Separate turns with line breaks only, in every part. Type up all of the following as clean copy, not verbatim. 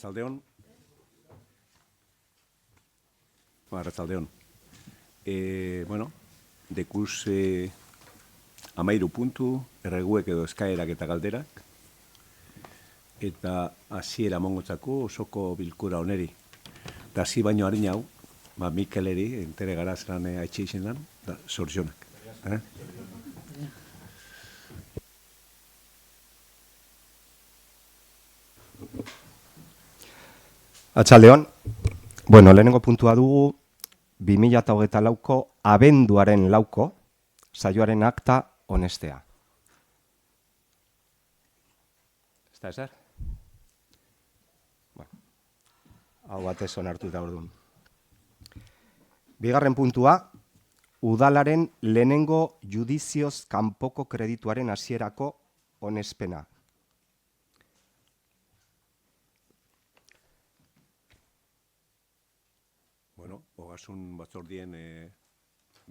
Arratsaldeon. Arratsaldeon. Dekuz 13 puntu, erreguek edo eskaerak eta galderak, eta hasiera mongotzako osoko bilkura oneri. Da hasi baino harin hau, Mikeleri, entere gara zelan haitxe izenan, da sorzionak.
Arratsaldeon. Lehenengo puntua dugu 2024ko abenduaren 4ko saioaren akta onestea. Ez da ezer? Hau batez onartuta orduan. Bigarren puntua, udalaren lehenengo judizioz kanpoko kredituaren hasierako onespena.
Ogasun batzordien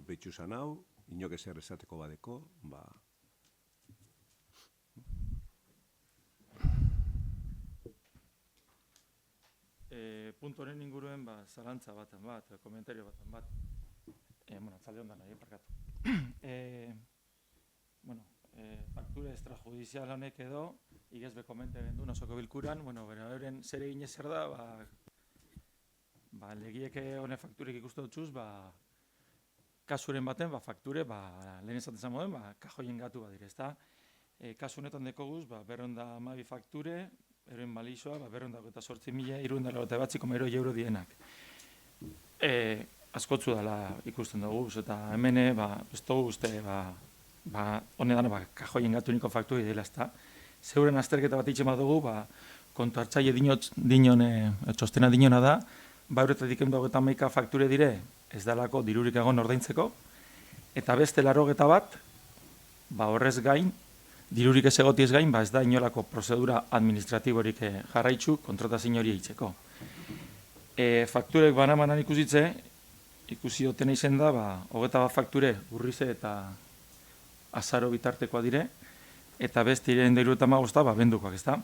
betxu zan hau, inok ezer esateko badeko,
Puntu honen inguruen zalantza baten bat, komentario baten bat. Atzalde ondan nahi, parkatu. Faktura extrajudizial honek edo, igezbe komente gendun osoko bilkuran, beren zer egin ezer da, legieke honen fakturek ikustu dutxuz, kasuren baten, fakture, lehen esaten zan moden, kajoien gatu badire, ezta? Kasu honetan dekoguz, 212 fakture, eroen balizoa, 228.398,0 euro dienak. Askotzu dela ikusten dugu, eta hemen, ez dugu uste, honetan, kajoien gatuniko fakture dela, ezta? Zeuren azterketa bat itxema dugu, kontu hartzaile txostena dinona da, horretatik 121 fakture dire, ez dalako dirurik egon ordaintzeko, eta beste 81 bat, horrez gain, dirurik ez egotiez gain, ez da inolako prozedura administratiborik jarraitzu kontratazio hori eitzeko. Fakturek banamanan ikusi dutena izen da, 21 fakture urrize eta azaro bitartekoa dire, eta beste iren 75 bendukoak, ez da?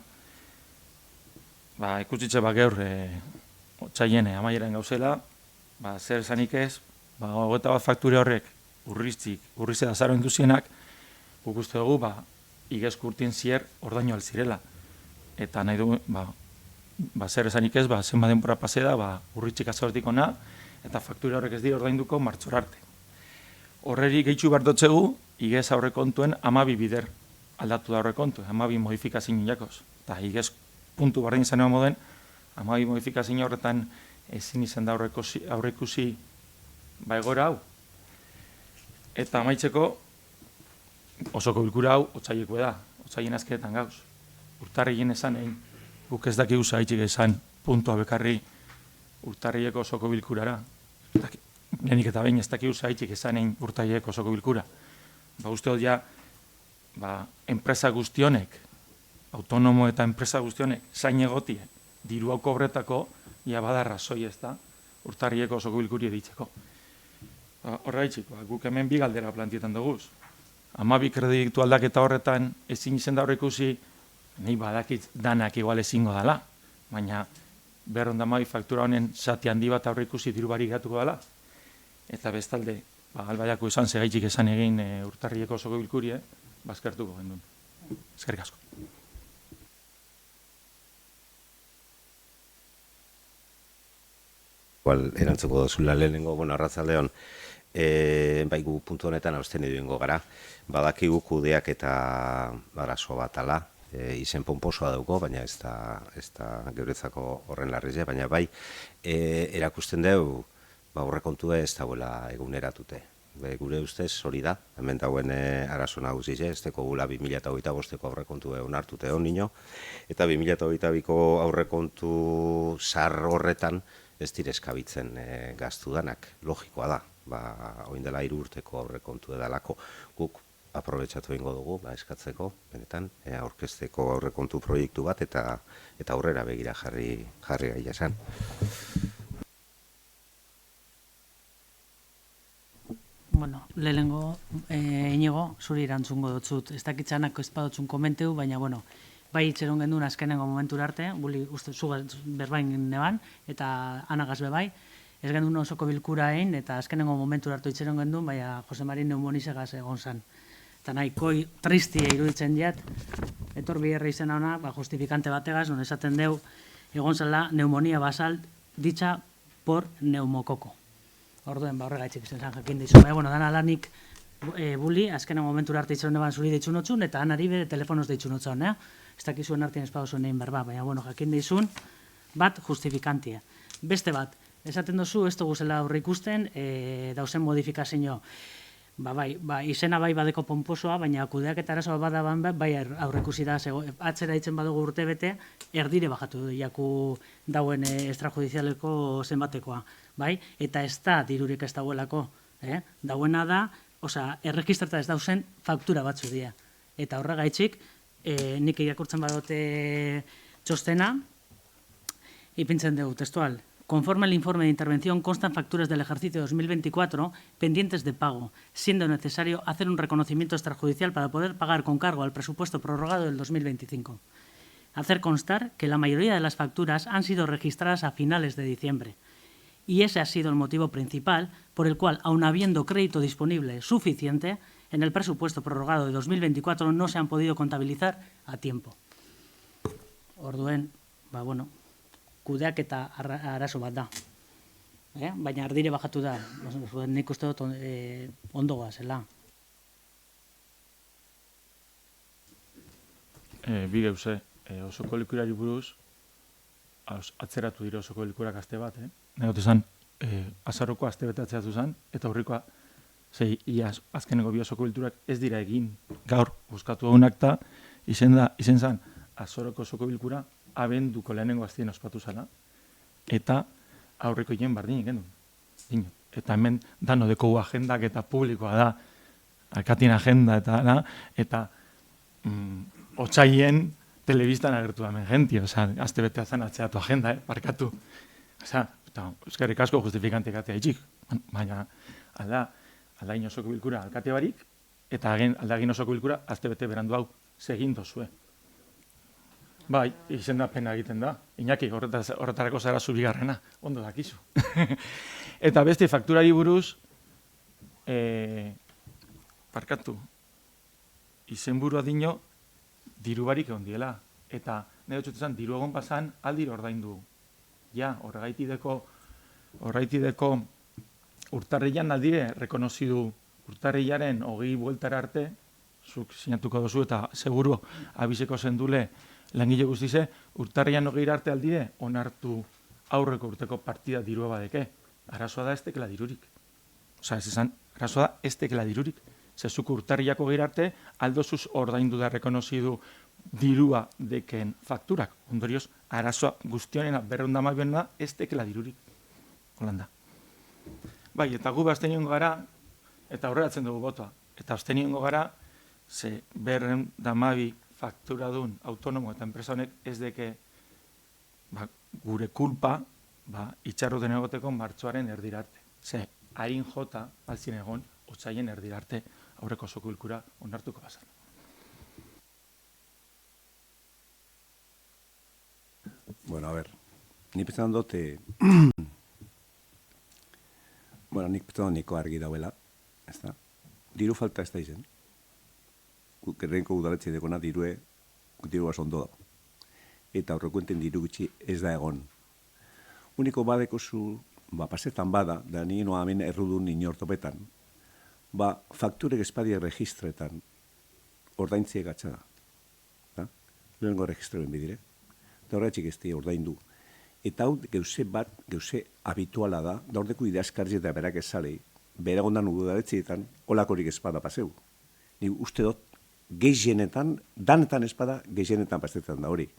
Ikusitze gaur otsaien amaieran gauzela, zer esanik ez, 21 fakture horrek urrize da azaro induzienak, guk uste dugu, igezko urtien zier ordaino alzirela. Eta nahi dugu, zer esanik ez, zenba denbora pase da, urritzik azarotik ona, eta faktura horrek ez di ordainduko martxor arte. Horreri gehitxu bardotzegu, igez aurrekontuen 12 bider aldatu da aurrekontu, 12 modifikazio jakoz. Eta igez puntu bardin zanua moden, 12 modifikazio horretan ezin izan da aurrekusi egora hau. Eta amaitzeko, osoko bilkura hau otsaileko da, otsaien azkenetan gauz. Urtarrien esan egin, guk ez dakigu zaitxik esan puntua bekarri urtarrieko osoko bilkurara. Lehenik eta behin ez dakigu zaitxik esan egin urtarrieko osoko bilkura. Uste dut ja, enpresa guztionek, autonomo eta enpresa guztionek, zain egotie, diru hau kobretako, badarra zoi ez da, urtarrieko osoko bilkuri editzeko. Horregaitxik, guk hemen bi galdera plantietan duguz. 12 kreditu aldaketa horretan ezin izen da horrekusi, nahi badakit danak igual ezingo dela, baina 212 faktura honen zati handi bat aurrekusi diru barik gatuko dela. Eta bestalde, albaiako izan segaitxik esan egin urtarrieko osoko bilkuri, bazkertuko gendun. Eskerrik asko.
Erantzuko dozula lehenengo, arratsaldeon, gu puntu honetan hausten edo gara. Badakigu kudeak eta arazo bat ala, izen ponposoa dauko, baina ez da geuretzako horren larrizia, baina erakusten dugu aurrekontua ez dauela eguneratute. Gure ustez hori da, hemen dauen arazo nagusize, ez teko gula 2025ko aurrekontu onartute hon nino, eta 2022ko aurrekontu zar horretan ez direzkabitzen gaztu danak, logikoa da. Oin dela 3 urteko aurrekontu edalako. Guk aprobetxatu egingo dugu, eskatzeko, benetan, aurkezteko aurrekontu proiektu bat, eta aurrera begira jarri gai esan.
Lehenengo, Inigo, zuri erantzungo dutzut. Ez dakitzanak ez badotzun komenteu, baina, bai itxeron gendun azkenengo momentura arte, buli uste zugaz berbain neban, eta anagaz bebai, ez gendun osoko bilkura egin, eta azkenengo momentura hartu itxeron gendun, baina Jose Mari neumonizegaz egon zan. Eta nahikoi tristia iruditzen diat, etor biherra izena ona, justifikante bategaz, non esaten deu, egon zela neumonia basal dicha por neumococo. Orduen, horregaitzik izan zan jakin dizu. Baina, dana lanik buli, azkenen momentura arte itxeron eban zuri deitzun otzun, eta anari bere telefonoz deitzun otzun, ez dakizuen artien espadozuen egin berba, baina, jakin dizun, bat justifikantia. Beste bat, esaten dozu, ez dugu zela aurre ikusten, dauzen modifikazio. Izena bai badeko pomposoa, baina kudeak eta arazoa badaban bai aurrekusi da, atzera ditzen badugu urte bete, erdire bajatu jaku dauen extrajudizialeko zenbatekoa, bai? Eta ez da dirurik ez dagoelako, dauena da, erregistrata ez dauzen faktura batzu dira. Eta horregaitzik, nik irakurtzen badote txostena, ipintzen dugu testual. Conforme al informe de intervención, constan facturas del ejercicio 2024 pendientes de pago, siendo necesario hacer un reconocimiento extrajudicial para poder pagar con cargo al presupuesto prorrogado del 2025. Hacer constar que la mayoría de las facturas han sido registradas a finales de diciembre. Y ese ha sido el motivo principal por el cual, aun habiendo crédito disponible suficiente, en el presupuesto prorrogado de 2024 no se han podido contabilizar a tiempo. Orduen, kudeak eta arazo bat da. Baina ardire bajatu da. Nik uste dut ondo goazela.
Bi gauze, osoko bilkurari buruz, atzeratu dira osoko bilkurak aste bat, Negote zan, azarroko aste bete atzeratu zan, eta horrikoa, azkeneko bi osoko bilkurak ez dira egin gaur buskatu haunak eta izen zan, azarroko osoko bilkura abenduko lehenengo aztien ospatu zala, eta aurreko hien bardinik genuen. Eta hemen dano dekogu agendak eta publikoa da, alkatien agenda eta otsaien telebistan agertu hemen genti, azte bete azan atzeatu agenda, parkatu. Eta euskarrik asko justifikantek atea itxik, baina aldain osoko bilkura alkate barik, eta aldagin osoko bilkura azte bete berandu hau segin dozue. Bai, izendapena egiten da. Iñaki, horretarako zara zubigarrena, ondo dakizu. Eta beste fakturari buruz, parkatu, izenburua dino, diru barik egon diela. Eta nire txutetan, diru egon pasan, aldiro ordaindu. Ja, horregaitideko urtarrilan aldire rekonozidu urtarrilaren 20 bueltara arte, zuk sinatuko dozu eta seguru abizeko zendule langile guztize, urtarrian 20 arte aldire, onartu aurreko urteko partida dirua badeke. Arazoa da ez tekela dirurik. Ez esan, arazoa da ez tekela dirurik. Zezuko urtarriako 20 arte, aldozuz ordaindu da rekonozidu dirua deken fakturak. Ondorioz, arazoa guztionena berreundamabioen da, ez tekela dirurik. Holanda. Bai, eta gu bazteniongo gara, eta horrelatzen dugu botoa. Eta bazteniongo gara, ze berreundamabi fakturadun autonomo eta enpresa honek ez deke gure kulpa itxarruten egoteko martxoaren erdirarte. Ze, hain jota altzien egon, otsaien erdirarte aurreko osoko bilkura onartuko bazan.
Bueno, a ver, nik pentsatu dote... nik pentsatu niko argi dauela, ez da? Diru falta ez da izen. Gerrenko udaletxe dekona dirua ondo dago. Eta aurrekoenten diru gutxi ez da egon. Uniko badeko zu, pasetan bada, da nire noa hemen errudun inortopetan, fakturek espadiak registretan ordaintziek gatsa da. Lehenko registroen bidire. Eta horretxik ez dira ordaindu. Eta hau geuse habituala da ordeko idazkarri eta berak esalei, beragondan udaletxeetan, olakorik espada paseu. Ni uste dut, gehienetan, danetan espada, gehienetan pastetan da hori.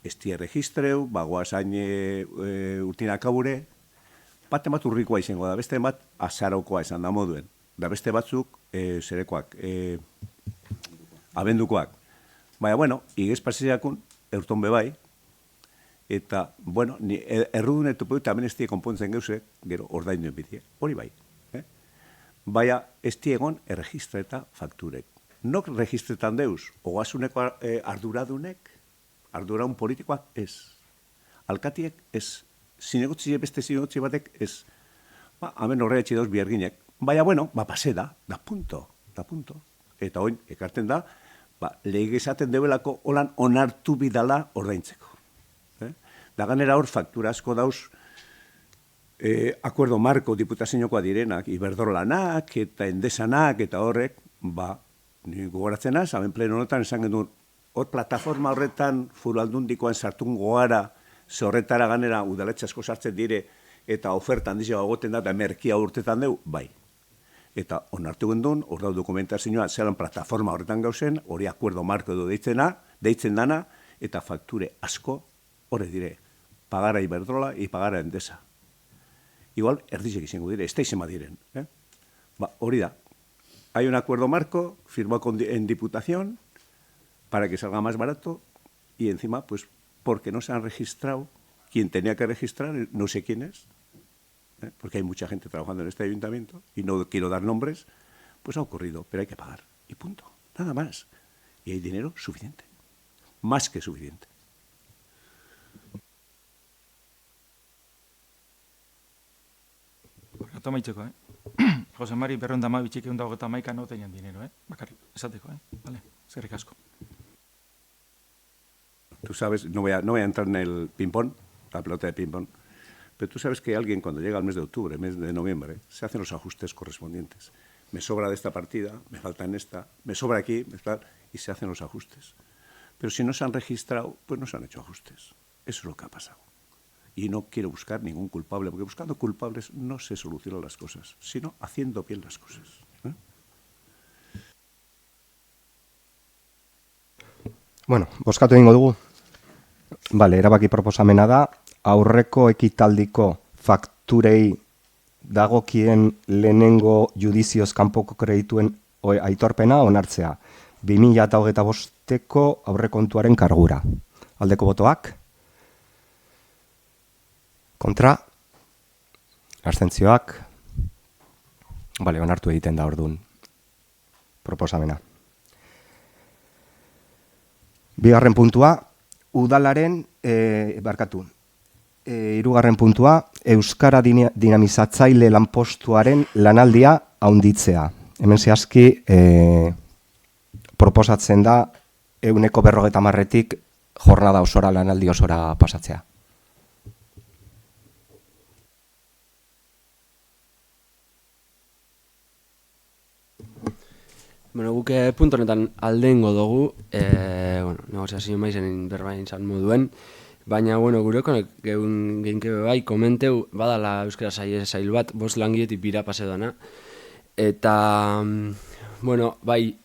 Ez dira registreu, goazain urtinak abure, bate bat urrikoa izango da, beste bat azarokoa izan da moduen. Da beste batzuk, zerekoak, abendukoak. Baina, igez paseakun, eurton bebai, eta, errudun etupu eta hemen ez dira konpontzen geuse, gero ordainduen bidie, hori bai. Baina ez dira egon erregistra eta fakturek. Nok registretan deuz, ogasuneko arduradun politikoak ez. Alkatiek ez. Zinegotzi beste zinegotzi batek ez. Hemen horretxe dauz biherginek. Baina, bueno, pase da punto. Eta oin, ekarten da, lege esaten debelako holan onartu bidala ordaintzeko. Da ganera hor faktura asko dauz, acuerdo marko diputaziokoa direnak, Iberdrolanak eta Endesanak eta horrek, ni gogoratzen az, hemen pleno honetan esan genuen, hor plataforma horretan Foru Aldundikoan sartun goara, ze horretara ganera udaletxe asko sartzen dire, eta oferta handizia egoten da, eta merkia urtetan deu, bai. Eta onartu gendun, hor dau dokumentazioa, zelan plataforma horretan gauzen, hori acuerdo marko edo deitzen dana, eta fakture asko, horre dire, pagara Iberdrola y pagara Endesa. Igual, erdizek izango dire, ez da izema diren. Hori da. Hay un acuerdo marco firmado en Diputación para que salga más barato y encima, pues, porque no se han registrado, quien tenía que registrar, no sé quién es, porque hay mucha gente trabajando en este ayuntamiento y no quiero dar nombres, pues ha ocurrido, pero hay que pagar. Y punto. Nada más. Y hay dinero suficiente. Más que suficiente.
Gato maitzeko, Jose Mari berrondama bitxik egun dago eta maika no tenían dinero, bakarrik, esateko, vale, eskerrik asko.
Tú sabes, no voy a entrar en el ping-pong, la pelota de ping-pong, pero tú sabes que alguien cuando llega al mes de octubre, mes de noviembre, se hacen los ajustes correspondientes. Me sobra de esta partida, me falta en esta, me sobra aquí, y se hacen los ajustes. Pero si no se han registrado, pues no se han hecho ajustes. Eso es lo que ha pasado. Y no quiero buscar ningún culpable, porque buscando culpables no se solucionan las cosas, sino haciendo bien las cosas.
Bueno, bozkatu egingo dugu. Bale, erabaki proposamena da, aurreko ekitaldiko fakturei dagokien lehenengo judizioz kanpoko kredituen aitorpena onartzea. 2025ko aurrekontuaren kargura. Aldeko botoak? Kontra? Abstentzioak? Bale, onartu egiten da orduan proposamena. Bigarren puntua, udalaren, hirugarren puntua, Euskara dinamizatzaile lanpostuaren lanaldia haunditzea. Hemen zehazki proposatzen da 150-tik jornada osora, lanaldi osora pasatzea.
Bueno, guk puntu honetan aldeengo dugu, negoziazio maizen berbain zan moduen, baina, gureko geinke bai komenteu, badala euskara zail bat, 5 langiletik bira pase dana, eta, bai,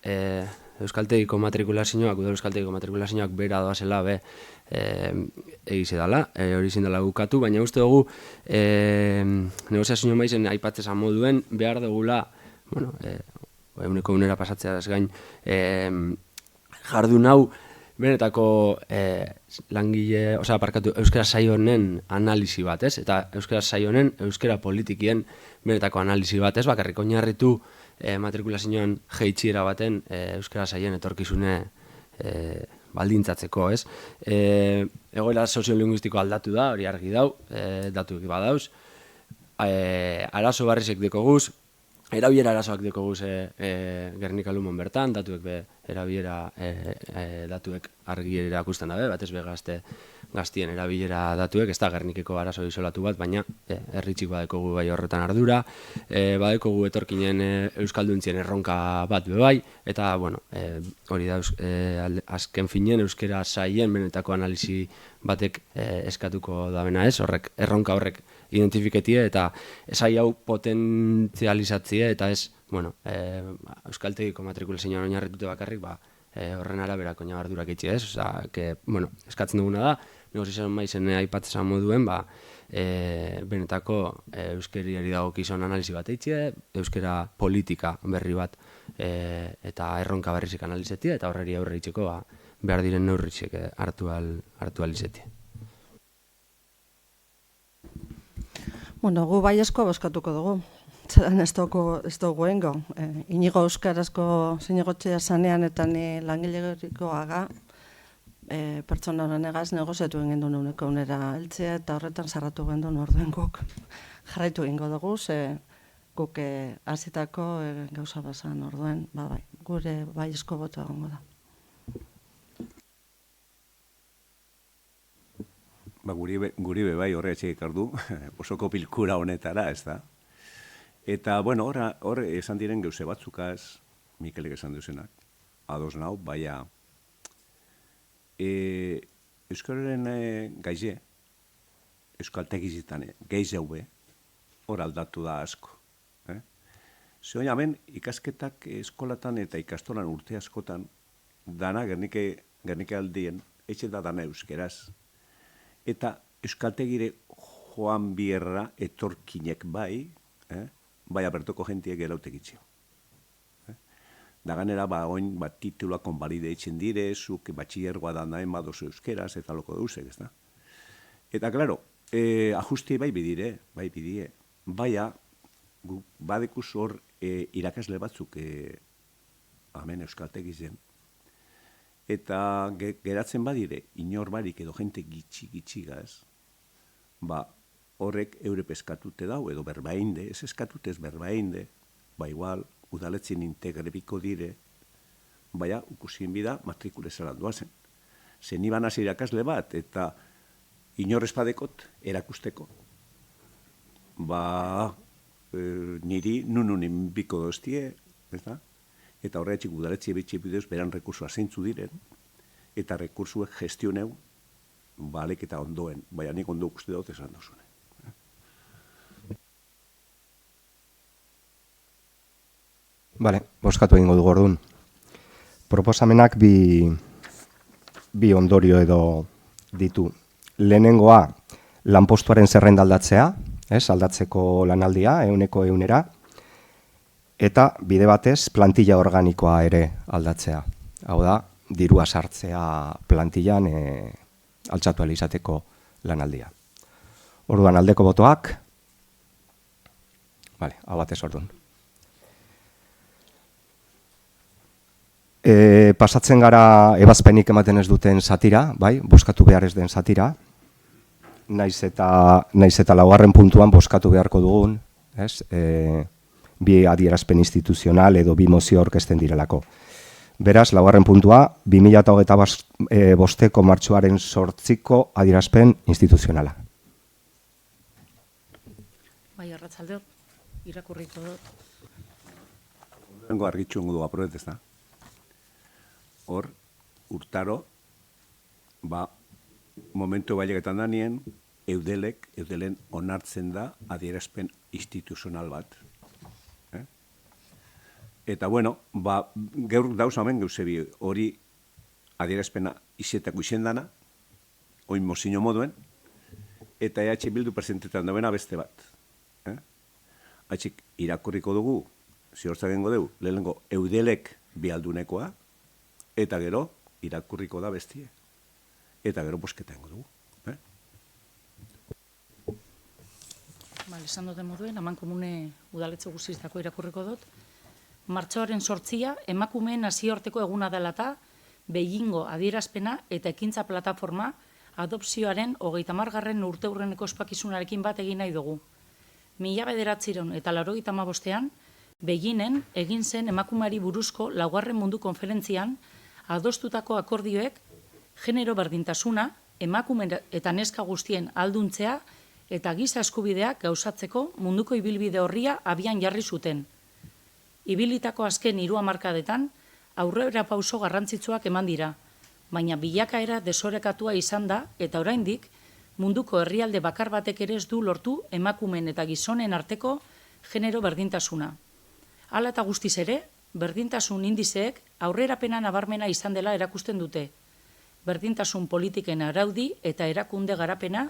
euskaltegiko matrikulazioak, udal euskaltegiko matrikulazioak bera doazela, egize dala, hori zindala gukatu, baina uste dugu, negoziazio maizen aipatzezan moduen, behar dugula, eguneko unera pasatzea ez gain, jardun hau, benetako langile, euskara saio honen analizi bat, ez? Eta euskara saio honen, euskara politikien benetako analizi bat, ez? Bakarrik oinarritu matrikulazioan jeitxiera baten euskara saien etorkizune baldintzatzeko, ez? Egoera soziolinguistiko aldatu da, hori argi dau, datuek badauz. Arazo barrizek dekoguz, erabilera arazoak dekoguz Gernika Lumon bertan, datuek erabilera datuek argi erakusten dabe, batez be gaztien erabilera datuek, ez da Gernikeko arazo isolatu bat, baina herritxik badekogu bai horretan ardura, badekogu etorkinen euskalduntien erronka bat bebai, eta, hori da, azken finen euskera saien benetako analizi batek eskatuko dabena ez, erronka horrek identifiketie eta esai hau potentzializatzea eta ez, euskaltegiko matrikulazioan oinarritute bakarrik, horren araberako nabardurak itxi ez, eskatzen duguna da, negoziazio maizen aipatzezan moduen, benetako euskeriari dagokizon analizi bat eitxie, euskera politika berri bat eta erronka berrizik analizetia, eta horreri aurre itxeko behar diren neurritxek hartu alizetia.
Gu baiezkoa bozkatuko dugu. hartzen ez dugu engo. Inigo euskarazko zinegotxea zanean eta ni langilegoa pertsona horren egaz negoziatu egin duen uneko unera heltzea eta horretan zarratu gendun orduen guk. Jarraitu egingo dugu, ze guk hasitako gauza bazan orduen, bai, gure baiezko botoa egongo da.
Guri be bai horretxe ikardu, osoko bilkura honetara, ez da. Eta, bueno, hor esan diren gauze batzukaz, Mikelek esan duzenak, ados nau, baina Euskararen gaize, euskaltegizitan geiz haube, hor aldatu da asko. Zehoin hemen ikasketak eskolatan eta ikastolan urte askotan, dana Gernike aldien, etxe da dana euskeraz. Eta euskaltegire joan bierra etorkinek bai, bai abertoko jentiek erautegitxio. Da ganera, oin, titulua konbalide eitzen dire, zuk batxillergoa da nahen badozu euskeraz, eta loko deusek, ez da. Eta, klaro, ajusti bai bidire, baina, badekuz hor irakasle batzuk hemen euskaltegizen, eta geratzen badire, inor barik edo jente gitxigaz, horrek eure peskatute dau, edo berbainde, ez eskatute ez berbainde, igual, udaletzen integrebiko dire, baina, ukusien bida, matrikule zelan duazen. Zen iban hasi irakasle bat, eta inorrezpadekot erakusteko. Niri nununin biko doztie, eta horretxik udaletzi ebitxe bideoz beran rekursua zeintzu diren, eta rekursuek gestioneu, balek eta ondoen, baina nik ondo uste dut esan dozune.
Bale, boskatu egingo dugu orduan. Proposamenak bi ondorio edo ditu. Lehenengoa, lanpostuaren zerrenda aldatzea, aldatzeko lanaldia, 100%, eta bide batez plantilla organikoa ere aldatzea. Hau da, dirua sartzea plantillan altxatu izateko lanaldia. Orduan aldeko botoak, hau batez orduan. Pasatzen gara ebazpenik ematen ez duten zatira, boskatu behar ez den zatira, naiz eta laugarren puntuan boskatu beharko dugun, bi adierazpen instituzional edo bi mozio orkesten direlako. Beraz, laugarren puntua, 2025ko martxoaren 8ko adierazpen instituzionala.
Bai, arratzaldeo, irakurriko dut.
Lengo argitxu ongo du aprobet ez da. Hor, urtaro, momentu bailegetan danien, eudelen onartzen da adierazpen instituzional bat. Eta, bueno, gaur dauz hamen gauzebi hori adierazpena izetako izendana, oin mozino moduen, eta EH Bildu presentetan dauena beste bat. Atxik irakurriko dugu, ziortza gengo dugu, lehenengo eudelek bialdunekoa, eta gero irakurriko da bestie. Eta gero bosketa gengo dugu.
Esan duten moduen, haman komune udaletxe guztiztako irakurriko dut. Martxoaren 8 emakumeen nazioarteko eguna dela eta Beijingo adierazpena eta ekintza plataforma adopzioaren 30. urteurreneko ospakizunarekin bat egin nahi dugu. 1989 eta 1995 Beijingen egin zen emakumeari buruzko 4. mundu konferentzian adostutako akordioek genero berdintasuna, emakume eta neska guztien alduntzea eta giza eskubideak gauzatzeko munduko ibilbide horria abian jarri zuten. Ibilitako azken 3 hamarkadetan aurrera pauso garrantzitsuak eman dira, baina bilakaera desorekatua izan da eta oraindik munduko herrialde bakar batek ere ez du lortu emakumeen eta gizonen arteko genero berdintasuna. Hala eta guztiz ere, berdintasun indizeek aurrerapena nabarmena izan dela erakusten dute. Berdintasun politiken araudi eta erakunde garapena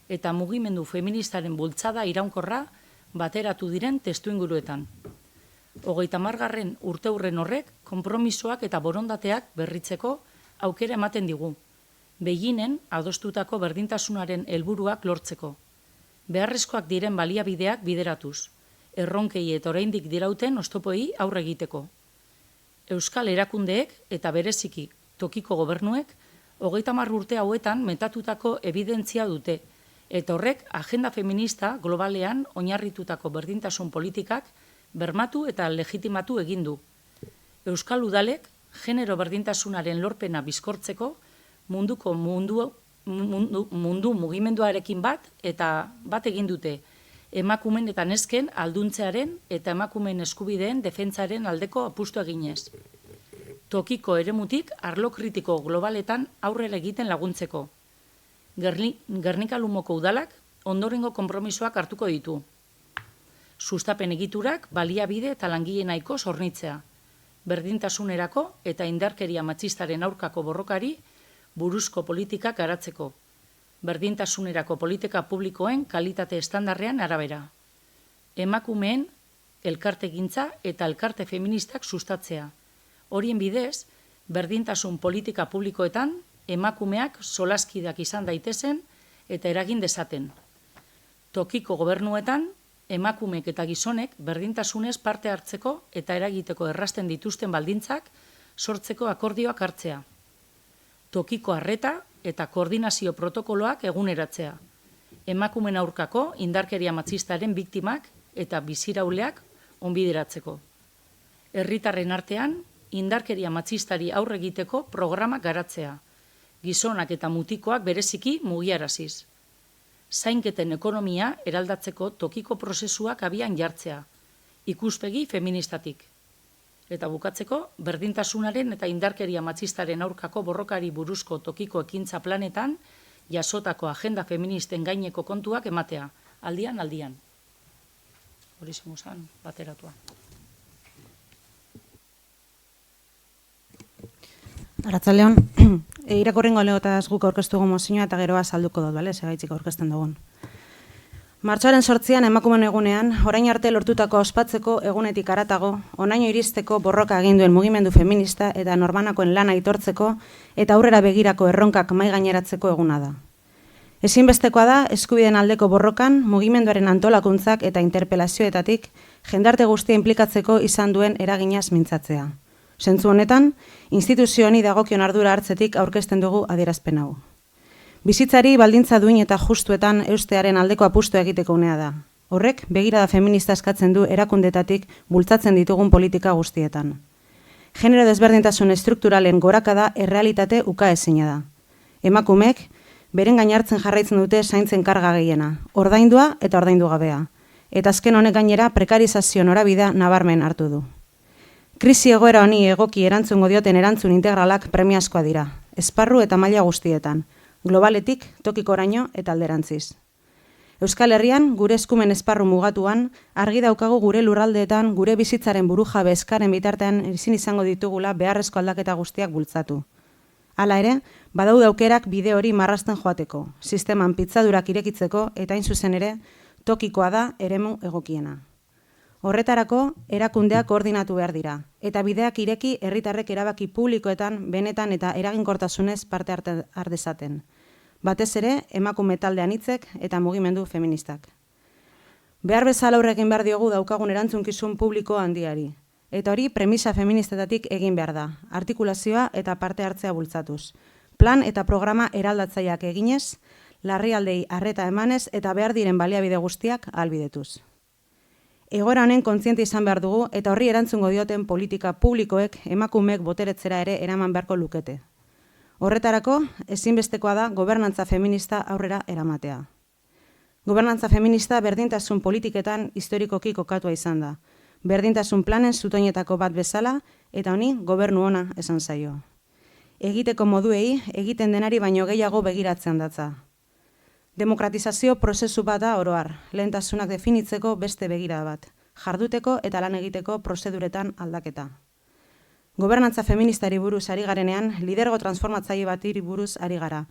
eta mugimendu feministaren bultzada iraunkorra bateratu diren testuinguruetan. 30. urteurren horrek konpromisoak eta borondateak berritzeko aukera ematen digu. Beijingen adostutako berdintasunaren helburuak lortzeko. Beharrezkoak diren baliabideak bideratuz. erronkei eta oraindik dirauten oztopoei aurre egiteko. Euskal erakundeek eta bereziki tokiko gobernuek 30 urte hauetan metatutako evidentzia dute, eta horrek agenda feminista globalean oinarritutako berdintasun politikak bermatu eta legitimatu egin du. Euskal udalek genero berdintasunaren lorpena bizkortzeko mundu mugimenduarekin bat egin dute, emakumeen eta nesken alduntzearen eta emakumeen eskubideen defentsaren aldeko apustu eginez. Tokiko eremutik arlo kritiko globaletan aurrera egiten laguntzeko. Gernika Lumoko udalak ondorengo konpromisoak hartuko ditu. Sustapen egiturak baliabide eta langile nahiko hornitzea. Berdintasunerako eta indarkeria matxistaren aurkako borrokari buruzko politikak garatzeko. Berdintasunerako politika publikoen kalitate estandarrean arabera. Emakumeen elkartegintza eta elkarte feministak sustatzea. Horien bidez, berdintasun politika publikoetan emakumeak solaskidak izan daitezen eta eragin dezaten. Tokiko gobernuetan, emakumeek eta gizonek berdintasunez parte hartzeko eta eragiteko errasten dituzten baldintzak sortzeko akordioak hartzea. Tokiko arreta eta koordinazio protokoloak eguneratzea. Emakumeen aurkako indarkeria matxistaren biktimak eta bizirauleak onbideratzeko. Herritarren artean, indarkeria matxistari aurre egiteko programak garatzea. Gizonak eta mutikoak bereziki mugiaraziz. Zainketen ekonomia eraldatzeko tokiko prozesuak abian jartzea, ikuspegi feministatik. Eta bukatzeko, berdintasunaren eta indarkeria matxistaren aurkako borrokari buruzko tokiko ekintza planetan jasotako agenda feministen gaineko kontuak ematea, aldian. Hori zimuzan, bateratua.
Arratsaldeon, irakurringo leotaz guk aurkeztu dugu mozioa eta geroa salduko dut, bale, segaitzik aurkezten dugun. Martxoaren 8an emakumeen egunean, orain arte lortutako ospatzeko egunetik haratago, honaino iristeko borroka egin duen mugimendu feminista eta norbanakoen lana aitortzeko eta aurrera begirako erronkak mahai gaineratzeko eguna da. Ezinbestekoa da, eskubideen aldeko borrokan, mugimenduaren antolakuntzak eta interpelazioetatik jendarte guztia inplikatzeko izan duen eraginaz mintzatzea. Zentzu honetan, instituzio honi dagokion ardura hartzetik aurkezten dugu adierazpen hau. Bizitzari baldintza duin eta justuetan eustearen aldeko apustu egiteko unea da. Horrek, begirada feminista eskatzen du erakundetatik bultzatzen ditugun politika guztietan. Genero desberdintasun estrukturalen gorakada errealitate ukaezina da. Emakumeek, beren gainartzen jarraitzen dute zaintzen karga gehiena, ordaindua eta ordaindu gabea. Eta azken honek gainera prekarizazio norabidea nabarmen hartu du. Krisi egoera honi egoki erantzungo dioten erantzun integralak premiazkoa dira, esparru eta maila guztietan, globaletik, tokikoraino eta alderantziz. Euskal Herrian, gure eskumen esparru mugatuan, argi daukagu gure lurraldeetan, gure bizitzaren burujabe eskaren bitartean ezin izango ditugula beharrezko aldaketa guztiak bultzatu. Hala ere, badaude aukerak bide hori marrazten joateko, sisteman pitzadurak irekitzeko eta hain zuzen ere, tokikoa da eremu egokiena. Horretarako, erakundeak koordinatu behar dira, eta bideak ireki herritarrek erabaki publikoetan benetan eta eraginkortasunez parte har dezaten. Batez ere, emakume talde anitzek eta mugimendu feministak. Behar bezala aurre egin behar diogu daukagun erantzunkizun publiko handiari. Eta hori premisa feministetatik egin behar da, artikulazioa eta parte hartzea bultzatuz. Plan eta programa eraldatzaileak eginez, larrialdei arreta emanez eta behar diren baliabide guztiak ahalbidetuz. Egoera honen kontziente izan behar dugu eta horri erantzungo dioten politika publikoek emakumeek boteretzera ere eraman beharko lukete. Horretarako, ezinbestekoa da gobernantza feminista aurrera eramatea. Gobernantza feminista berdintasun politiketan historikoki kokatua izan da. Berdintasun planen zutoinetako bat bezala eta honi gobernu ona esan zaio. Egiteko moduei, egiten denari baino gehiago begiratzen datza. Demokratizazio prozesu bat da oroar, lehentasunak definitzeko beste begirada bat, jarduteko eta lan egiteko prozeduretan aldaketa. Gobernantza feministari buruz ari garenean, lidergo transformatzaile batiri buruz ari gara,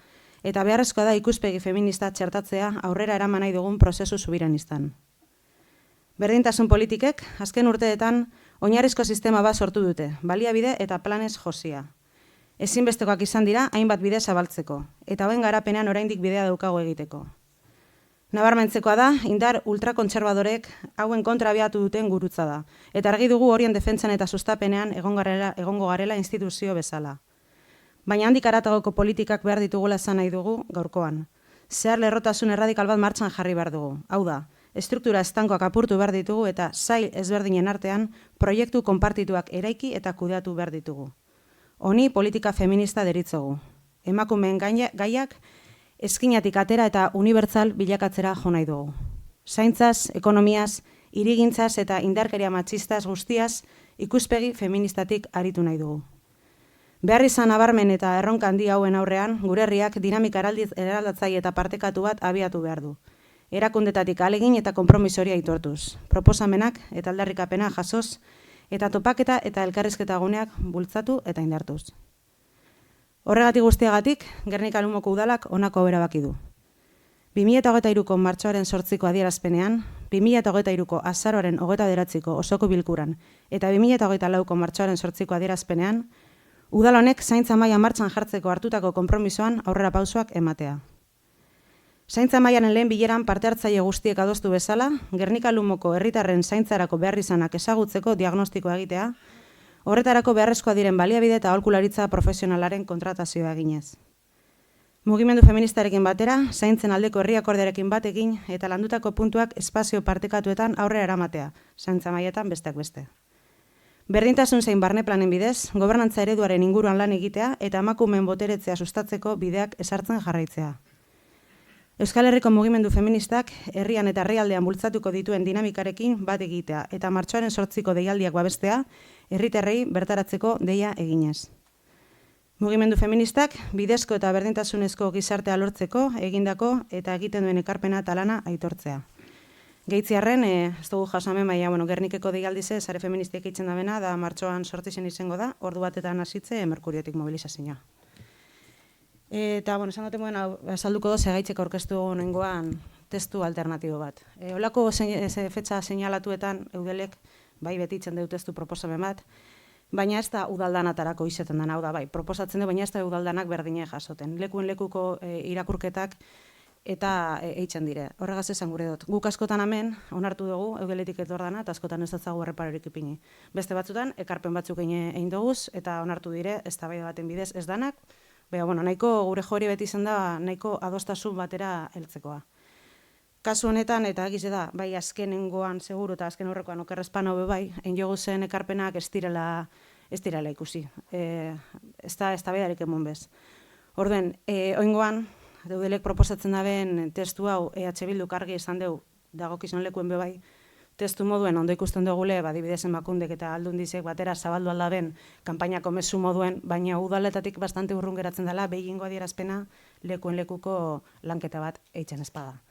eta beharrezkoa da ikuspegi feminista txertatzea aurrera eraman nahi dugun prozesu subiranistan. Berdintasun politikek, azken urteetan, oinarrizko sistema bat sortu dute, baliabide eta planez josia. Ezinbestekoak izan dira hainbat bide zabaltzeko, eta hoen garapenean oraindik bidea daukago egiteko. Nabarmentzekoa da, indar ultrakontserbadorek hauen kontra abiatu duten gurutza da, eta argi dugu horien defentsan eta sustapenean egongo garela instituzio bezala. Baina handik haratagoko politikak behar ditugula esan nahi dugu gaurkoan. Zehar lerrotasun erradikal bat martxan jarri behar dugu. Hau da, estruktura estankoak apurtu behar ditugu eta sail ezberdinen artean proiektu konpartituak eraiki eta kudeatu behar ditugu. Honi politika feminista deritzogu. Emakumeen gaiak eskinatik atera eta unibertsal bilakatzera jo nahi dugu. Zaintzaz, ekonomiaz, hirigintzaz eta indarkeria matxistaz guztiaz ikuspegi feministatik aritu nahi dugu. Behar izan nabarmen eta erronka handi hauen aurrean, gure herriak dinamika eraldatzaile eta partekatu bat abiatu behar du. Erakundetatik alegin eta konpromisoria aitortuz. Proposamenak eta aldarrikapena jasoz, eta topaketa eta elkarrizketa guneak bultzatu eta indartuz. Horregatik guztiagatik, Gernika Lumoko udalak honako hau erabaki du. 2023ko martxoaren 8ko adierazpenean, 2023ko azaroaren 29ko osoko bilkuran eta 2024ko martxoaren 8ko adierazpenean, udal honek zaintza maila martxan jartzeko hartutako konpromisoan aurrera pausoak ematea. Zaintza mailaren lehen bileran parte hartzaile guztiek adostu bezala, Gernika Lumoko herritarren zaintzarako beharrizanak ezagutzeko diagnostikoa egitea, horretarako beharrezkoa diren baliabide eta aholkularitza profesionalaren kontratazioa eginez. Mugimendu feministarekin batera, zaintzen aldeko herri akordearekin batekin eta landutako puntuak espazio partekatuetan aurrera eramatea, zaintza mailetan besteak beste. Berdintasun zein barne planen bidez, gobernantza ereduaren inguruan lan egitea eta emakumeen boteretzea sustatzeko bideak ezartzen jarraitzea. Euskal Herriko mugimendu feministak herrian eta herrialdean bultzatuko dituen dinamikarekin bat egitea eta martxoaren 8ko deialdiak babestea herritarrei bertaratzeko deia eginez. Mugimendu feministak bidezko eta berdintasunezko gizartea lortzeko egindako eta egiten duen ekarpena eta lana aitortzea. Geitziarren, ez dugu jasamen, baina Gernikeko deialdize, sare feministiek itzen dabena, da martxoan 8 izango da, ordu batetan hasitze Merkuriotik mobilizazioa. Eta, esan duten moden, esalduko doze gaitzeko orkestu nengoan testu alternatibo bat. Olako fetxa seinalatuetan eudelek, bai betitzen dut testu proposamen bat, baina ez da udaldanatarako izaten dena, hau da, bai, proposatzen du, baina ez da udaldanak berdine jasoten. Lekuen lekuko irakurketak eta eitzen dire. Horregaz esan gure dut. Guk askotan hemen, onartu dugu, eudeletik etor dana, eta askotan ez datzagu erreparorik ipini. Beste batzutan, ekarpen batzuk egin duguz, eta onartu dire, eztabaida baten bidez ez danak, baina, nahiko gure jori beti izan da, nahiko adostasun batera heltzekoa. Kasu honetan, eta egize da, bai azkenengoan seguru eta azken horrekoan okerrezpan hau bai, jogu zen ekarpenak ez direla ikusi. Ez da eztabaidarik emon bez. Orduen, oingoan, eudelek proposatzen daben testu hau EH Bilduk argi esan dugu, dagokizun lekuen bai, testu moduen ondo ikusten dugule, adibidez Emakundek eta Aldundizek batera zabaldu aldaben kanpainako mezu moduen, baina udaletatik bastante urrun geratzen dela, behingo adierazpena lekuen lekuko lanketa bat eitzen espada.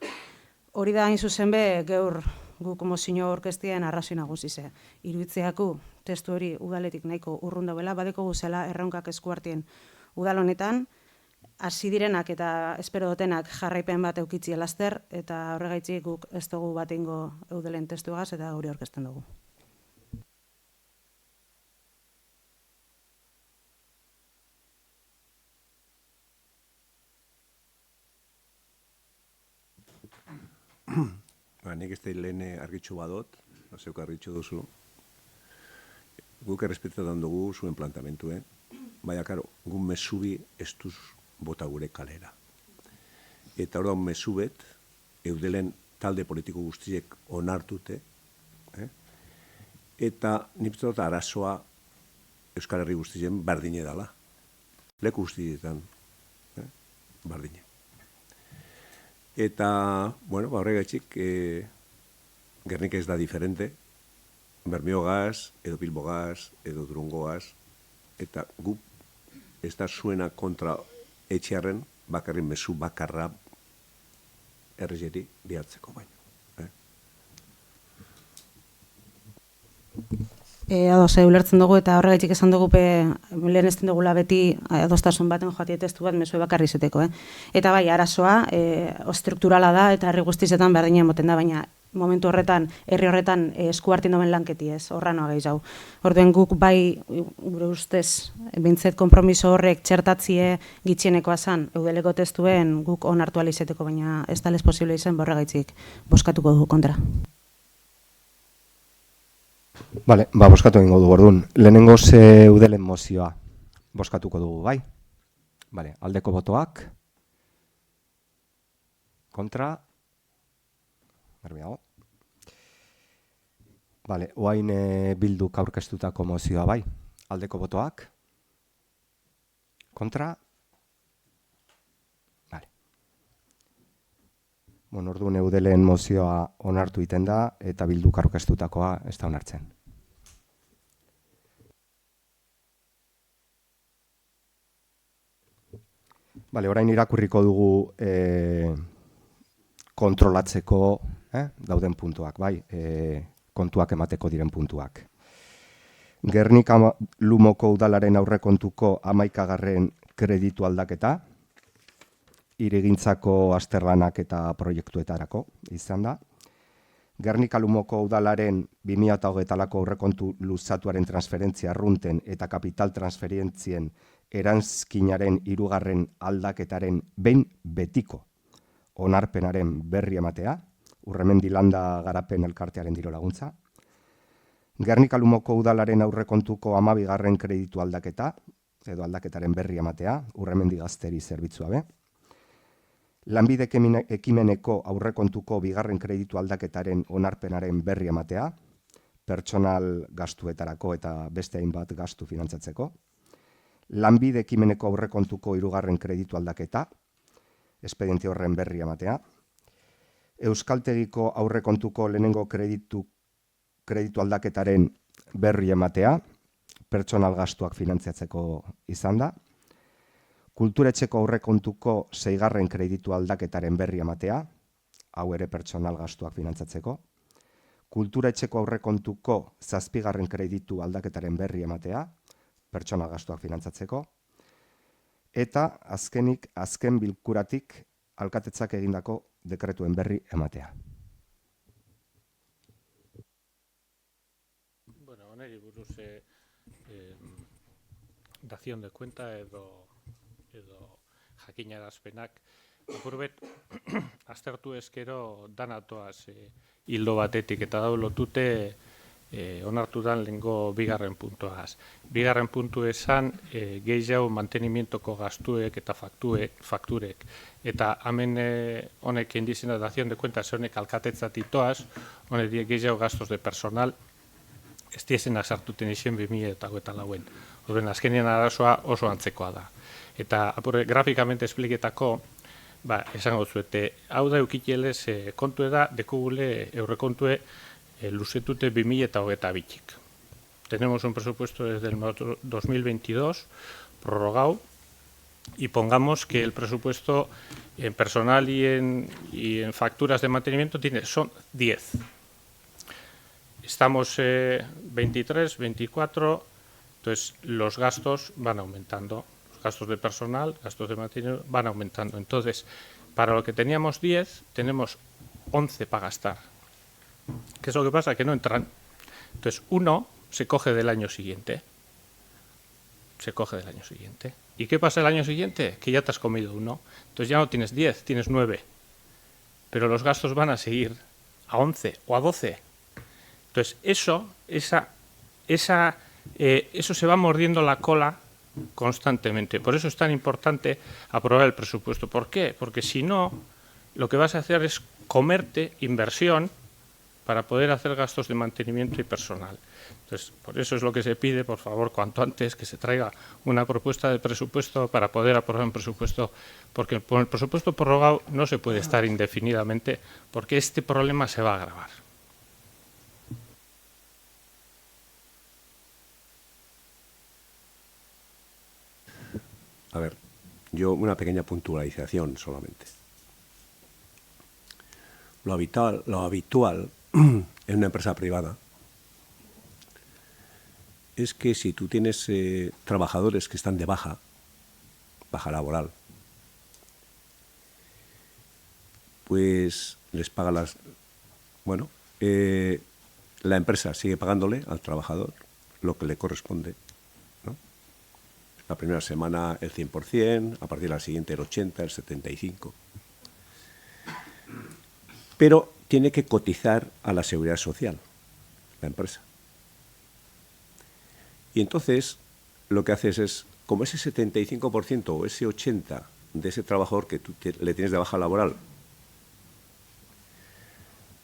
Hori da hain zuzen be, geur guk mozio orkestien arrazoi nagusize. Iruditzeaku testu hori udaletik nahiko urrun dauela, badeko guzela erronkak eskuartien udal honetan, hasi direnak eta espero dutenak jarraipen bat eukitzi laster, eta horregaitzik guk ez dugu bat ingo eudelen testuagaz eta guri orkesten dugu.
Nik ez da lehen argitxu badot, zeuk argitxu duzu. Guk errespetetan dugu zuen plantamentuen, baina, karo, gu mesubi ez duz bota gure kalera. Eta hor da mesubet, eudelen talde politiko guztiek onartute, eta niptzot arazoa Euskal Herri guztien bardine dela. Leku guztietan bardine. Eta, horregatik, Gernika ez da diferente, Bermiogaz, edo Bilbogaz, edo Durungoaz, eta gu ez da zuena kontra etxearen bakarrin mezu bakarra errezeri bihartzeko baino.
Ados, ulertzen dugu eta horregatik esan dugu lehen ezten dugula beti adostasun baten joatie testu bat mezu bakarri izeteko. Eta bai, arazoa estrukturala da eta herri guztizetan berdina emoten da, baina momentu horretan, herri horretan esku hartin domen lanketi ez, horra noa gehiago. Orduen guk bai, gure ustez, bintzet konpromiso horrek txertatzie gitxienekoa zan, eudeleko testuen guk onartu alizeteko, baina ez talez posible izan borregaitzik boskatuko du kontra.
Bale, boskatu egingo du orduan. Lehenengo eudelen mozioa boskatuko dugu, bai? Bale, aldeko botoak. Kontra. Garbi dago. Bale, oain Bilduk aurkeztutako mozioa, bai? Aldeko botoak. Kontra. Bale. Bueno, orduan eudelen mozioa onartu iten da, eta Bilduk aurkeztutakoa ez da onartzen. Bale, orain irakurriko dugu kontrolatzeko dauden puntuak, bai, kontuak emateko diren puntuak. Gernika Lumoko udalaren aurrekontuko 11. kreditu aldaketa, hirigintzako azterlanak eta proiektuetarako izan da. Gernika Lumoko udalaren 2008 aurrekontu luzatuaren transferentzia arrunten eta kapital transferientzien eranzkinaren 3. aldaketaren behin betiko onarpenaren berri ematea, Urremendi Landa Garapen Elkartearen diru laguntza. Gernika Lumoko udalaren aurrekontuko 12. kreditu aldaketa, edo aldaketaren berri ematea, Urremendi Gazteri zerbitzua be. Lanbide ekimeneko aurrekontuko 2. kreditu aldaketaren onarpenaren berri ematea, pertsonal gastuetarako eta beste hainbat gastu finantzatzeko. Lanbide ekimeneko aurrekontuko 3. kreditu aldaketa, espediente horren berri ematea. Euskaltegiko aurrekontuko lehenengo kreditu aldaketaren berri ematea, pertsonal gastuak finantziatzeko izan da. Kulturetxeko aurrekontuko 6. kreditu aldaketaren berri ematea, hau ere pertsonal gastuak finantzatzeko. Kulturetxeko aurrekontuko 7. kreditu aldaketaren berri ematea, pertsonal gastuak finantzatzeko. Eta azken bilkuratik alkatetzak egindako dekretuen berri ematea.
Bueno, honeri buruz dazion de cuenta edo jakinarazpenak apurbet aztertu eskero danatoaz hildo batetik eta dau lotute onartu dan lehengo 2. puntuaz. 2. puntu esan gehiago mantenimientoko gastuek eta fakturek. Eta hemen honek indizena dazion de cuenta honek alkatetzatitoaz, honek gehiago gastos de personal, ez diezenak sartuten izien 2008-en. Horren azkenean arazoa oso antzekoa da. Eta grafikamente espliketako, esango zuete, hau da eukitielez kontue da, dekugule eurrekontue luzetute 2022-tik. Tenemos un presupuesto desde el 2022 prorrogado y pongamos que el presupuesto en personal y en facturas de mantenimiento son 10. Estamos 23, 24, entonces los gastos van aumentando. Los gastos de personal, gastos de mantenimiento van aumentando. Entonces, para lo que teníamos 10, tenemos 11 para gastar. ¿Qué es lo que pasa? Que no entran. Entonces, uno se coge del año siguiente. ¿Y qué pasa el año siguiente? Que ya te has comido uno. Entonces ya no tienes 10, tienes 9. Pero los gastos van a seguir a 11 o a 12. Entonces, eso se va mordiendo la cola constantemente. Por eso es tan importante aprobar el presupuesto. ¿Por qué? Porque si no, lo que vas a hacer es comerte inversión para poder hacer gastos de mantenimiento y personal. Entonces, por eso es lo que se pide, por favor, cuanto antes, que se traiga una propuesta de presupuesto para poder aprobar un presupuesto, porque con el presupuesto prorrogado no se puede estar indefinidamente, porque este problema se va a agravar.
A ver, yo una pequeña puntualización solamente. Lo habitual en una empresa privada es que si tú tienes trabajadores que están de baja laboral, pues les paga Bueno, la empresa sigue pagándole al trabajador lo que le corresponde, ¿no? La primera semana el 100%, a partir de la siguiente el 80%, el 75%. Pero tiene que cotizar a la seguridad social, la empresa. Y entonces lo que haces es, como ese 75% o ese 80% de ese trabajador que tú le tienes de baja laboral,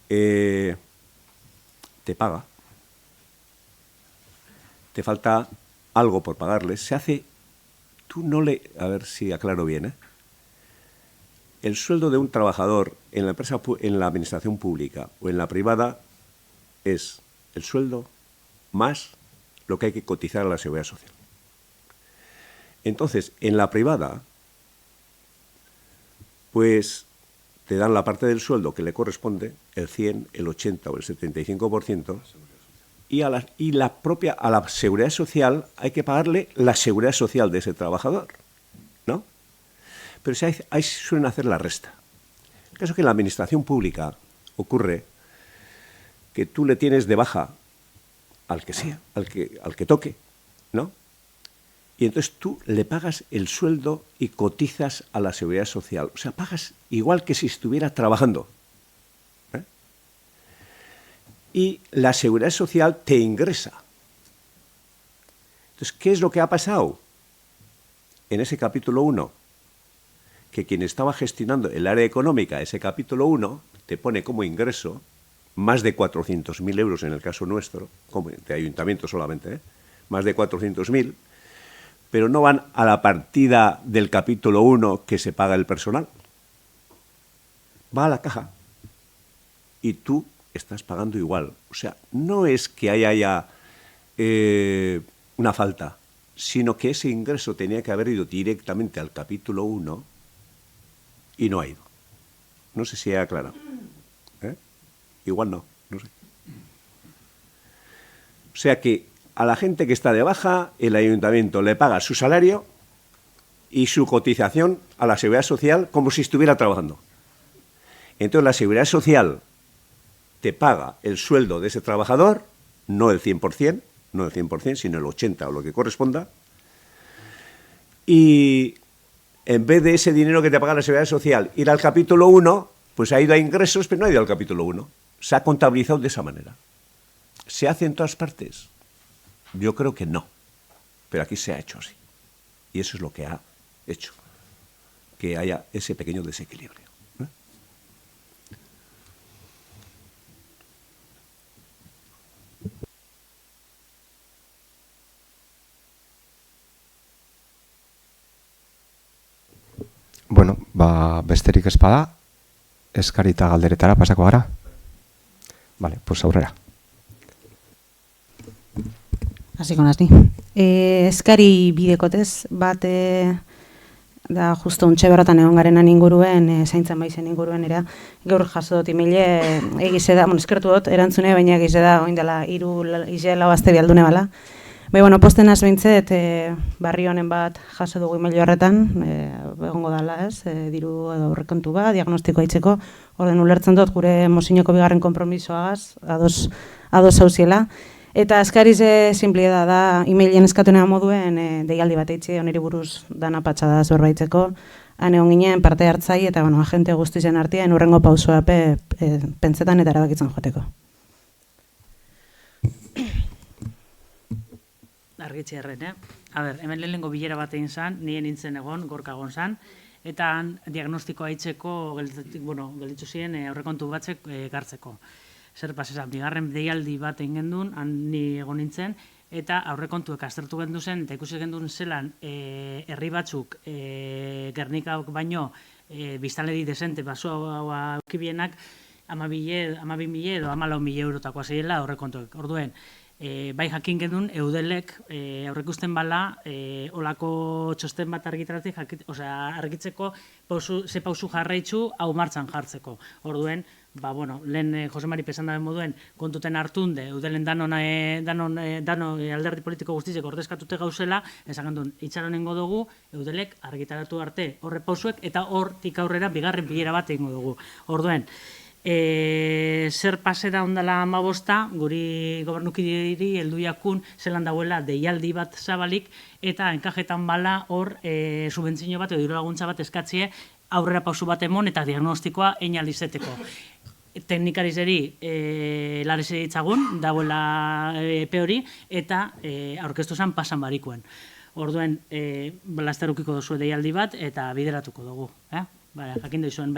te paga, te falta algo por pagarles, se hace, tú no le, a ver si aclaro bien, el sueldo de un trabajador en la empresa, en la administración pública o en la privada es el sueldo más lo que hay que cotizar a la seguridad social. Entonces, en la privada, pues te dan la parte del sueldo que le corresponde, el 100, el 80 o el 75%, y a la seguridad social hay que pagarle la seguridad social de ese trabajador, ¿no? Pero ahí suelen hacer la resta. El caso es que en la administración pública ocurre que tú le tienes de baja al que sea, al que toque, ¿no? Y entonces tú le pagas el sueldo y cotizas a la seguridad social. O sea, pagas igual que si estuviera trabajando. Y la seguridad social te ingresa. Entonces, ¿qué es lo que ha pasado? En ese capítulo 1, que quien estaba gestionando el área económica, ese capítulo 1, te pone como ingreso más de 400.000 euros en el caso nuestro, como de ayuntamiento solamente, más de 400.000, pero no van a la partida del capítulo 1 que se paga el personal. Va a la caja. Y tú estás pagando igual. O sea, no es que haya una falta, sino que ese ingreso tenía que haber ido directamente al capítulo 1 y no ha ido. No sé si he aclarado. Igual no sé. O sea que a la gente que está de baja, el ayuntamiento le paga su salario y su cotización a la seguridad social como si estuviera trabajando. Entonces la seguridad social te paga el sueldo de ese trabajador, no el 100%, sino el 80% o lo que corresponda, y en vez de ese dinero que te paga la seguridad social ir al capítulo 1, pues ha ido a ingresos, pero no ha ido al capítulo 1. Se ha contabilizado de esa manera. ¿Se hace en todas partes? Yo creo que no, pero aquí se ha hecho así. Y eso es lo que ha hecho, que haya ese pequeño desequilibrio.
Bueno, besterik ez bada, eskari eta galderetara pasako gara. Vale, pues aurrera.
Hasiko naz ni. Eskari bidekotez, bat da justo untxe berrotan egon garenan inguruen, zaintzan baizen inguruen era, gaur jaso dut emaile, egize da, eskertu dut, erantzune, baina egize da, oindela, 3 lau azte bialdune bala. Bai, bueno, posten azbeintzet, barri honen bat jaso dugu email horretan, egongo dala, ez, diru edo aurrekontu bat, diagnostikoa itzeko, orden ulertzen dut gure mozinoko bigarren konpromisoagaz, ados hauziela. Eta eskariz simplia da, emailen eskatunean moduen, deialdi bat eitzi, oniri buruz dana patxada zorbaitzeko, han egon ginen parte hartzai, eta bueno, agente guztien artean urrengo pausoa pentsetan eta erabakitzen joateko.
Argitxe erren, A ber, hemen lehenengo bilera bat egin zan, nien nintzen egon, gorka egon zan, eta han diagnostikoa itzeko, gelditu ziren aurrekontu batzek gartzeko. Zer pasezan, bigarren deialdi bat egin gendun, han ni egon nintzen, eta aurrekontuek aztertu gendu zen, eta ikusi gendun zelan, herri batzuk, Gernikak baino, biztanleri desente, basoa aukibienak, 12.000 edo 14.000 eurotakoa zirela aurrekontuek. Orduen, bai jakin genuen eudelek aurrekusten bala olako txosten bat argitaratik argitzeko ze pausu jarraitzu hau martxan jartzeko. Orduen, lehen Jose Mari pesan daben moduen kontuten hartunde eudelen danon alderdi politiko guztizek ordezkatute gauzela, esan gendun, itxaronengo dugu eudelek argitaratu arte horre pausuek eta hortik aurrera bigarren bilera bat egingo dugu. Orduen, zer pasera ondala 15 guri gobernukidiri heldu jakun zelan dauela deialdi bat zabalik eta enkajetan bala hor subentzio bat edo dirulaguntza bat eskatzie aurrera pausu bat emon eta diagnostikoa egin ahal izeteko. Teknikarizeri larese ditzagun, dauela epe hori, eta aurkeztu zen pasan barikuen. Orduen, lasterukiko duzu deialdi bat eta bideratuko dugu. Jakin dizuen,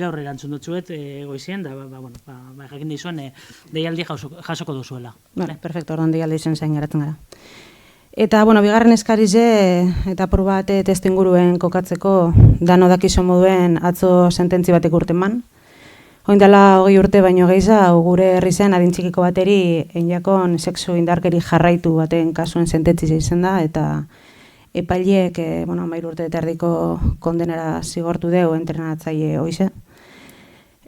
gaur erantzun dutzuet goizien, da jakin dizuen deialdi jasoko duzuela.
Perfecto, orduan deialdi izen zain geratzen gara. Eta, bigarren eskarize, eta apur bat testu inguruen kokatzeko, dano dakizo moduen atzo sententzi batek urten man. Oindala 20 urte baino gehiago gure herri zen adintxikiko bateri einjakon sexu indarkeri jarraitu baten kasuen sententzi izan da, eta epaileek, 13 urte eta erdiko kondenera zigortu deu entrenatzaile hoize.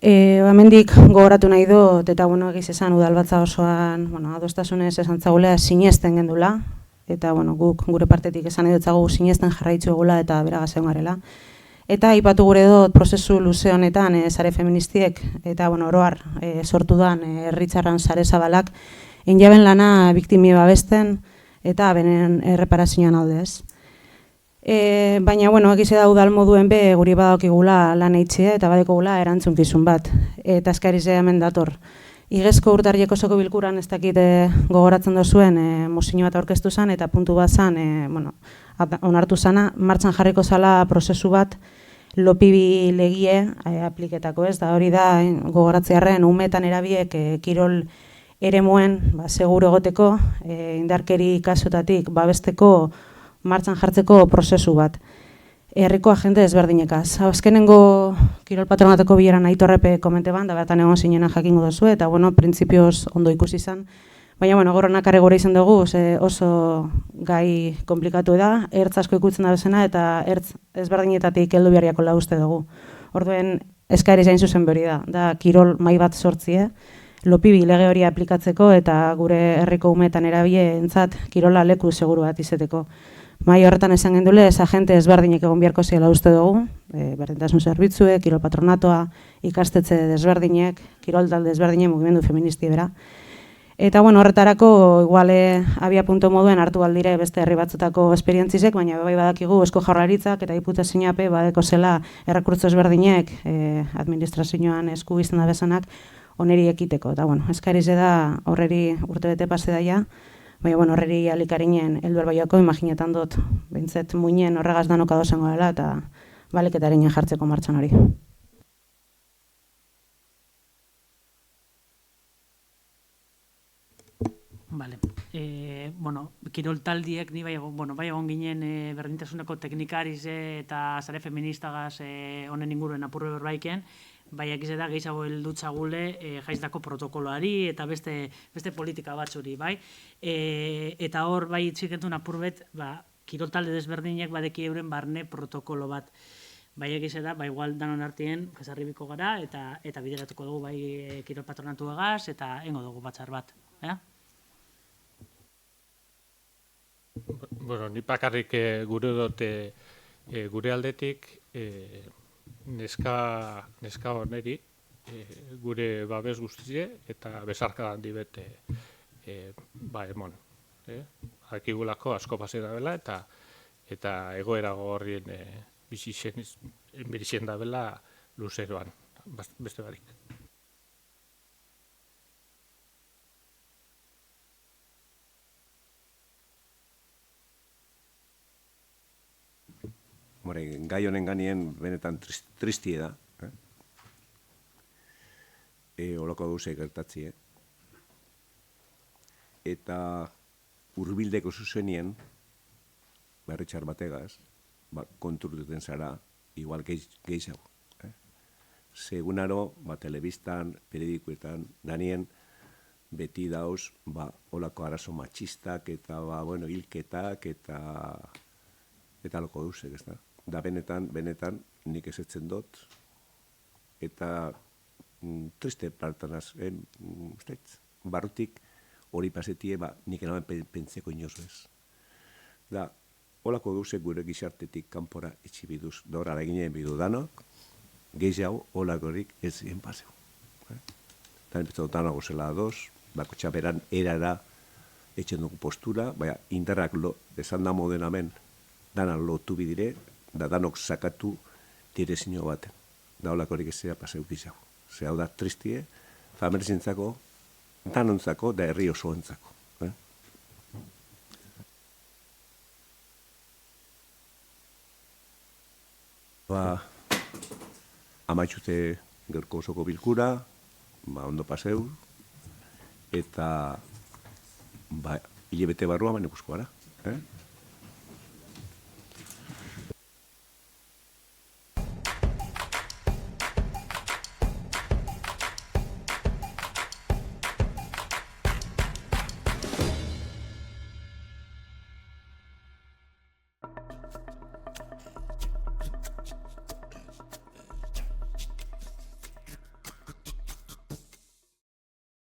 Hemendik gogoratu nahi dut, eta egiz esan udalbatza osoan, adostasunez esan zagulea sinesten gendula, eta guk gure partetik esan edo zagu sinesten jarraitzu egula eta beragazen garela. Eta aipatu gure dut prozesu luze honetan sare feministiek eta oroar sortu dan herritzarran sare zabalak injaben lana biktimi babesten eta benen erreparazioan alde ez. Baina, egize da udal moduen be guri badakigula lan eitxea eta badekogula erantzunkizun bat. Eta eskarizea hemen dator. Igezko urtarrieko osoko bilkuran ez dakit gogoratzen dozuen mozio bat aurkeztu zen eta puntu bat zen, onartu zana, martxan jarriko zala prozesu bat lopibi legie apliketako ez, da hori da gogoratzearren umetan erabiek kirol eremuen seguro egoteko indarkeri kasuetatik babesteko martxan jartzeko prozesu bat. Herriko agente ezberdinekaz. Azkenengo kirol patronateko bileran Aitorrepe komente ban, da bertan egon zinena jakingo duzu, eta printzipioz ondo ikusi izan. Baina, gorronak arregore izan dugu, oso gai komplikatu da, ertz asko ikutzen da bezena, eta ertz ezberdinetatik heldu biharriako uste dugu. Orduen, eskari zain zuzen behori da kirol mai bat sortzie, lopibi lege hori aplikatzeko, eta gure herriko umetan erabie entzat kirola leku seguru bat izeteko. Mai horretan esan gendule, agente ezberdinek egon biharko ziela uste dugu, berdintasun zerbitzuek, kirol patronatoa, ikastetxe desberdinek, kirol talde desberdinek, mugimendu feministi bera. Eta horretarako iguale abia punto moduen hartu baldire beste herri batzutako esperientzisek, baina bai badakigu Eusko Jaurlaritzak eta diputazioape badeko zela errekurtso ezberdinek administrazioan esku izan da bezanak oneri ekiteko. Eta eskarize da horreri urtebete pase daia, baina horreri alikarinen heldu erbaiako imaginetan dut, bintzet muinen horregaz danok adosango dela eta baliketarinen jartzeko martxan hori.
Vale. Kirol taldiek ni bai egon ginen berdintasuneko teknikarize eta sare feministagaz honen inguruen apurre berbaiken, bai egize da gehiago heldutzagule jaizdako protokoloari eta beste politika batzuri, bai. Eta hor bai txikentun apurbet, kirol talde desberdinek badeki euren barne protokolo bat. Bai egize da, igual danon artien jesarribiko gara eta bideratuko dugu bai kirol patronatu egaz eta engo dugu batzar bat.
Ni bakarrik gure dut gure aldetik neska honeri gure babes guztie eta besarka handi bete emon. Akigulako asko pasera dela eta egoera gorrien bizixen da bela luzeroan, beste barik.
Gai honen ganien benetan tristie da. Holako gauze gertatzie. Eta urbildeko zuzenien, berritxar bategaz, konturtuten zara, igual gehiago. Segunaro, telebistan, periodikoetan, danien, beti dauz, holako arazo matxistak eta hilketak eta loko duzek, ez da. Da benetan, nik esetzen dut, eta triste partanaz, barrutik hori pasetie, nik enaben pentseko inozu ez. Da, holako duzek gure gizartetik kanpora etxibiduz, da horara ginen bidu danok, gehiago holakorik ez zien paseu. Eta enpetzatu danago zela ados, bako txaperan erara etxen dugu postura, baina indarrak esan da moden hemen, danak lotu bidire, da danok sakatu direzio baten. Da holako horik ezea paseu gizago. Ze hau da tristie, familientzako, danontzako, da herri osoentzako. Amaitxute gerko osoko bilkura, ondo paseu, eta hilebete barruan ikusko gara.